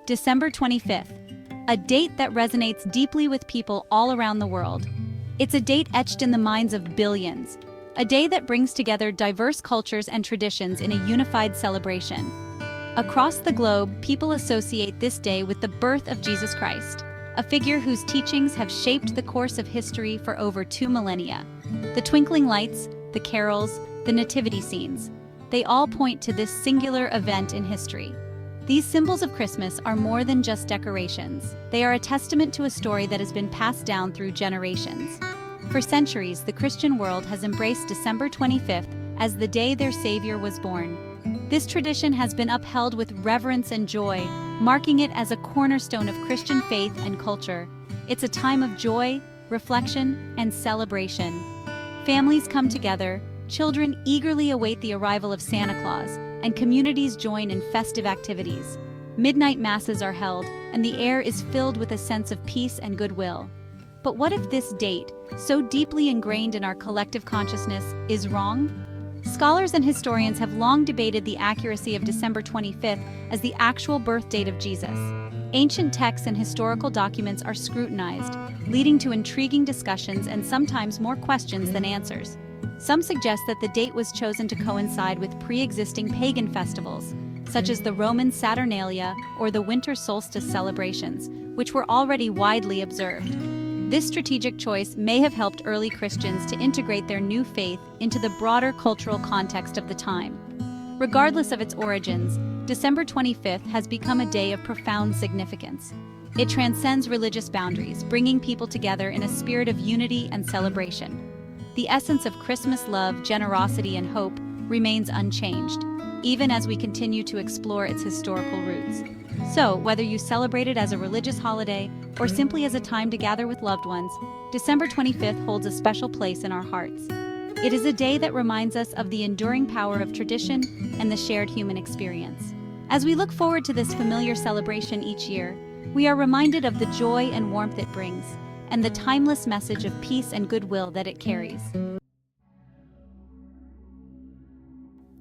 December 25th, a date that resonates deeply with people all around the world. It's a date etched in the minds of billions, a day that brings together diverse cultures and traditions in a unified celebration. Across the globe, people associate this day with the birth of Jesus Christ, a figure whose teachings have shaped the course of history for over 2 millennia. The twinkling lights, the carols, the nativity scenes, they all point to this singular event in history. These symbols of Christmas are more than just decorations. They are a testament to a story that has been passed down through generations. For centuries, the Christian world has embraced December 25th as the day their Savior was born. This tradition has been upheld with reverence and joy, marking it as a cornerstone of Christian faith and culture. It's a time of joy, reflection, and celebration. Families come together, children eagerly await the arrival of Santa Claus, and communities join in festive activities. Midnight masses are held, and the air is filled with a sense of peace and goodwill. But what if this date, so deeply ingrained in our collective consciousness, is wrong? Scholars and historians have long debated the accuracy of December 25th as the actual birth date of Jesus. Ancient texts and historical documents are scrutinized, leading to intriguing discussions and sometimes more questions than answers. Some suggest that the date was chosen to coincide with pre-existing pagan festivals, such as the Roman Saturnalia or the winter solstice celebrations, which were already widely observed. This strategic choice may have helped early Christians to integrate their new faith into the broader cultural context of the time. Regardless of its origins, December 25th has become a day of profound significance. It transcends religious boundaries, bringing people together in a spirit of unity and celebration. The essence of Christmas love, generosity, and hope remains unchanged, even as we continue to explore its historical roots. So, whether you celebrate it as a religious holiday or simply as a time to gather with loved ones, December 25th holds a special place in our hearts. It is a day that reminds us of the enduring power of tradition and the shared human experience. As we look forward to this familiar celebration each year, we are reminded of the joy and warmth it brings, and the timeless message of peace and goodwill that it carries.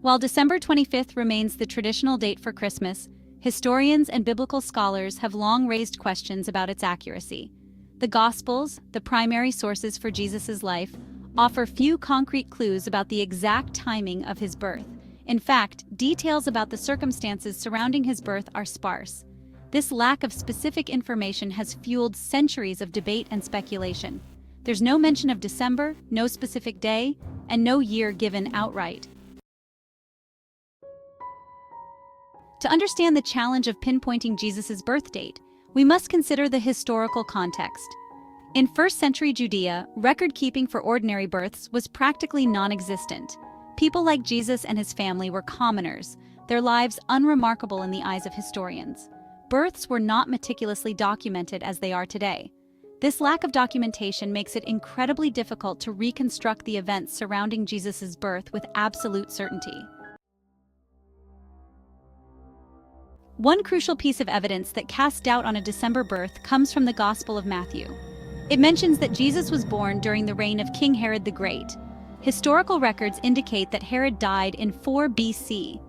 While December 25th remains the traditional date for Christmas, historians and biblical scholars have long raised questions about its accuracy. The Gospels, the primary sources for Jesus' life, offer few concrete clues about the exact timing of his birth. In fact, details about the circumstances surrounding his birth are sparse. This lack of specific information has fueled centuries of debate and speculation. There's no mention of December, no specific day, and no year given outright. To understand the challenge of pinpointing Jesus' birth date, we must consider the historical context. In first-century Judea, record-keeping for ordinary births was practically non-existent. People like Jesus and his family were commoners, their lives unremarkable in the eyes of historians. Births were not meticulously documented as they are today. This lack of documentation makes it incredibly difficult to reconstruct the events surrounding Jesus' birth with absolute certainty. One crucial piece of evidence that casts doubt on a December birth comes from the Gospel of Matthew. It mentions that Jesus was born during the reign of King Herod the Great. Historical records indicate that Herod died in 4 BC.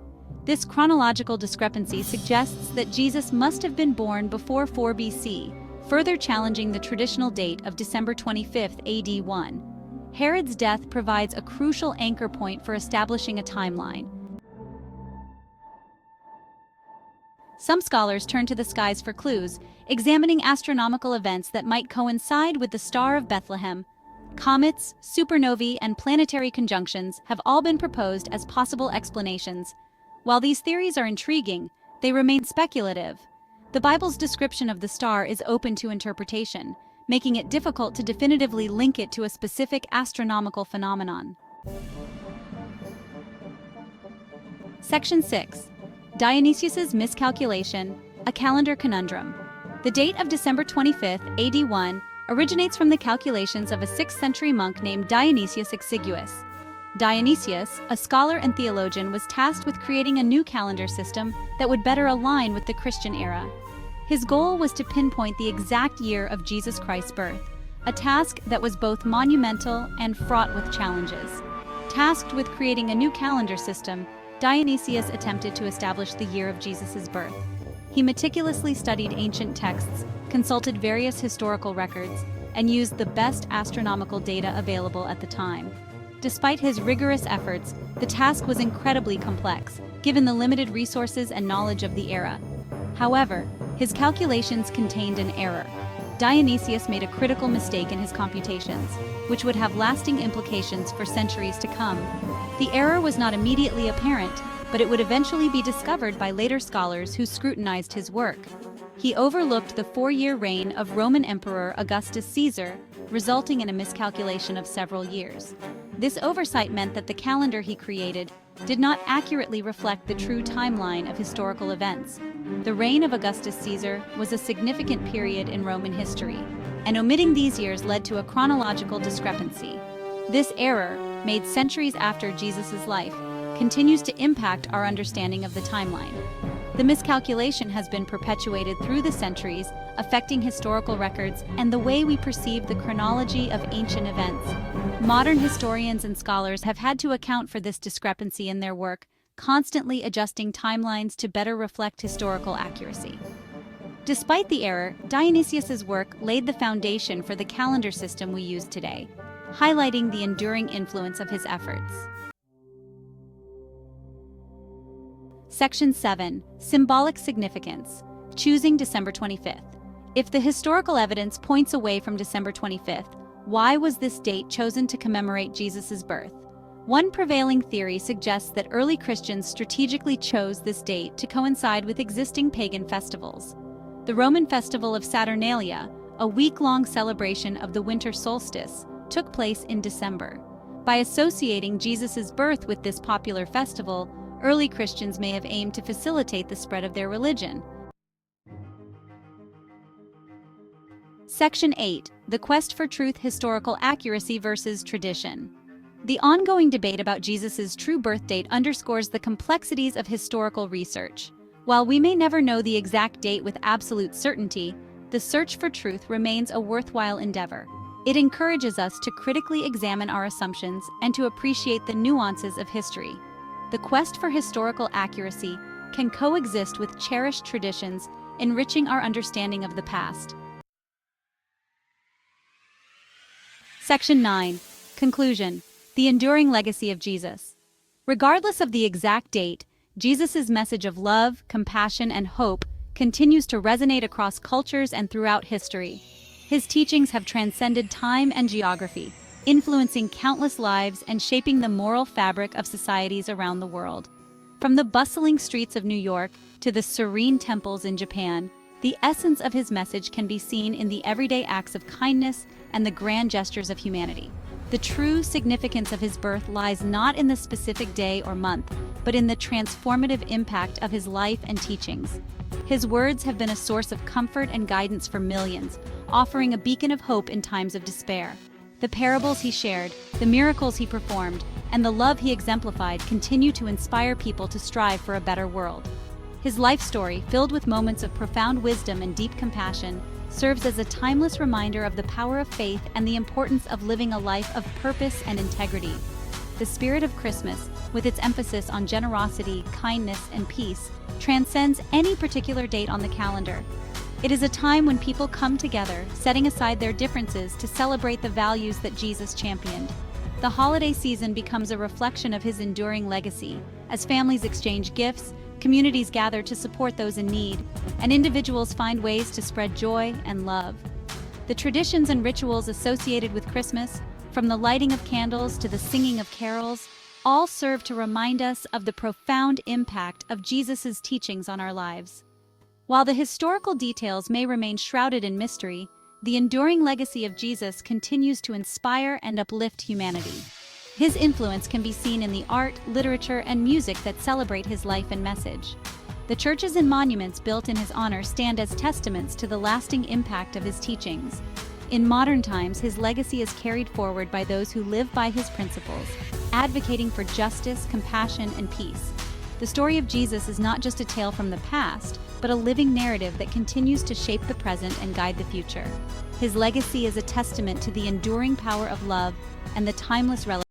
This chronological discrepancy suggests that Jesus must have been born before 4 BC, further challenging the traditional date of December 25th AD 1. Herod's death provides a crucial anchor point for establishing a timeline. Some scholars turn to the skies for clues, examining astronomical events that might coincide with the Star of Bethlehem. Comets, supernovae, and planetary conjunctions have all been proposed as possible explanations. While these theories are intriguing, they remain speculative. The Bible's description of the star is open to interpretation, making it difficult to definitively link it to a specific astronomical phenomenon. Section 6. Dionysius' Miscalculation, a Calendar Conundrum. The date of December 25th, AD 1, originates from the calculations of a 6th century monk named Dionysius Exiguus. Dionysius, a scholar and theologian, was tasked with creating a new calendar system that would better align with the Christian era. His goal was to pinpoint the exact year of Jesus Christ's birth, a task that was both monumental and fraught with challenges. Tasked with creating a new calendar system, Dionysius attempted to establish the year of Jesus' birth. He meticulously studied ancient texts, consulted various historical records, and used the best astronomical data available at the time. Despite his rigorous efforts, the task was incredibly complex, given the limited resources and knowledge of the era. However, his calculations contained an error. Dionysius made a critical mistake in his computations, which would have lasting implications for centuries to come. The error was not immediately apparent, but it would eventually be discovered by later scholars who scrutinized his work. He overlooked the 4-year reign of Roman Emperor Augustus Caesar, resulting in a miscalculation of several years. This oversight meant that the calendar he created did not accurately reflect the true timeline of historical events. The reign of Augustus Caesar was a significant period in Roman history, and omitting these years led to a chronological discrepancy. This error, made centuries after Jesus' life, continues to impact our understanding of the timeline. The miscalculation has been perpetuated through the centuries, affecting historical records and the way we perceive the chronology of ancient events. Modern historians and scholars have had to account for this discrepancy in their work, constantly adjusting timelines to better reflect historical accuracy. Despite the error, Dionysius's work laid the foundation for the calendar system we use today, highlighting the enduring influence of his efforts. Section 7. Symbolic Significance. Choosing December 25th. If the historical evidence points away from December 25th, why was this date chosen to commemorate Jesus' birth? One prevailing theory suggests that early Christians strategically chose this date to coincide with existing pagan festivals. The Roman festival of Saturnalia, a week-long celebration of the winter solstice, took place in December. By associating Jesus' birth with this popular festival, early Christians may have aimed to facilitate the spread of their religion. Section 8. The Quest for Truth: Historical Accuracy versus Tradition. The ongoing debate about Jesus' true birth date underscores the complexities of historical research. While we may never know the exact date with absolute certainty, the search for truth remains a worthwhile endeavor. It encourages us to critically examine our assumptions and to appreciate the nuances of history. The quest for historical accuracy can coexist with cherished traditions, enriching our understanding of the past. Section 9. Conclusion. The enduring legacy of Jesus. Regardless of the exact date, Jesus' message of love, compassion, and hope continues to resonate across cultures and throughout history. His teachings have transcended time and geography, influencing countless lives and shaping the moral fabric of societies around the world. From the bustling streets of New York to the serene temples in Japan, the essence of his message can be seen in the everyday acts of kindness and the grand gestures of humanity. The true significance of his birth lies not in the specific day or month, but in the transformative impact of his life and teachings. His words have been a source of comfort and guidance for millions, offering a beacon of hope in times of despair. The parables he shared, the miracles he performed, and the love he exemplified continue to inspire people to strive for a better world. His life story, filled with moments of profound wisdom and deep compassion, serves as a timeless reminder of the power of faith and the importance of living a life of purpose and integrity. The spirit of Christmas, with its emphasis on generosity, kindness, and peace, transcends any particular date on the calendar. It is a time when people come together, setting aside their differences to celebrate the values that Jesus championed. The holiday season becomes a reflection of his enduring legacy, as families exchange gifts, communities gather to support those in need, and individuals find ways to spread joy and love. The traditions and rituals associated with Christmas, from the lighting of candles to the singing of carols, all serve to remind us of the profound impact of Jesus' teachings on our lives. While the historical details may remain shrouded in mystery, the enduring legacy of Jesus continues to inspire and uplift humanity. His influence can be seen in the art, literature, and music that celebrate his life and message. The churches and monuments built in his honor stand as testaments to the lasting impact of his teachings. In modern times, his legacy is carried forward by those who live by his principles, advocating for justice, compassion, and peace. The story of Jesus is not just a tale from the past, but a living narrative that continues to shape the present and guide the future. His legacy is a testament to the enduring power of love and the timeless relevance